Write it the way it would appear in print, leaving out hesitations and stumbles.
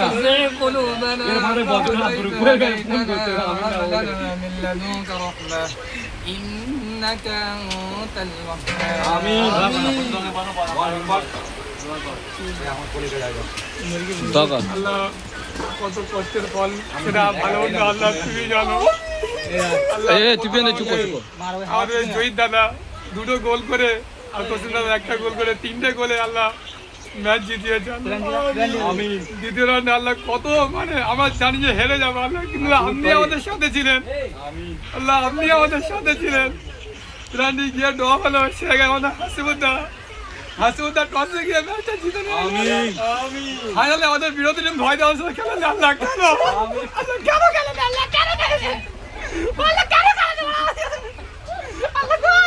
تزغ قلوبنا من لدنك رحمة إنك أنت الوهاب آمين আল্লাহ কত কষ্টের ফল সেটা ভালো মন্দ আল্লাহ তুমি জানো। আমাদের জয়ীদ দাদা দুটো গোল করে আর কোসিম দাদা একটা গোল করে 3টে গোলে আল্লাহ ম্যাচ জিতিয়েছেন। দ্বিতীয় রাউন্ডে আল্লাহ কত মানে আমরা জানি যে হেরে যাবো আল্লাহ, কিন্তু আপনি আমাদের সাথে ছিলেন আল্লাহ, আপনি আমাদের সাথে ছিলেন। রান্ডি গিয়ে ড্র হলো, সে আমাদের হাসিমুদ্দা টসে গিয়ে ম্যাচটা জিতে নিল। ফাইনালে আমাদের বিরোধী টিম ভয় দেওয়ার সাথে খেলেন আল্লাহ কেন কেন খেলেন আল্লাহ কেন খেলেছেন আল্লাহ কেন খেলেছেন আল্লাহ আল্লাহ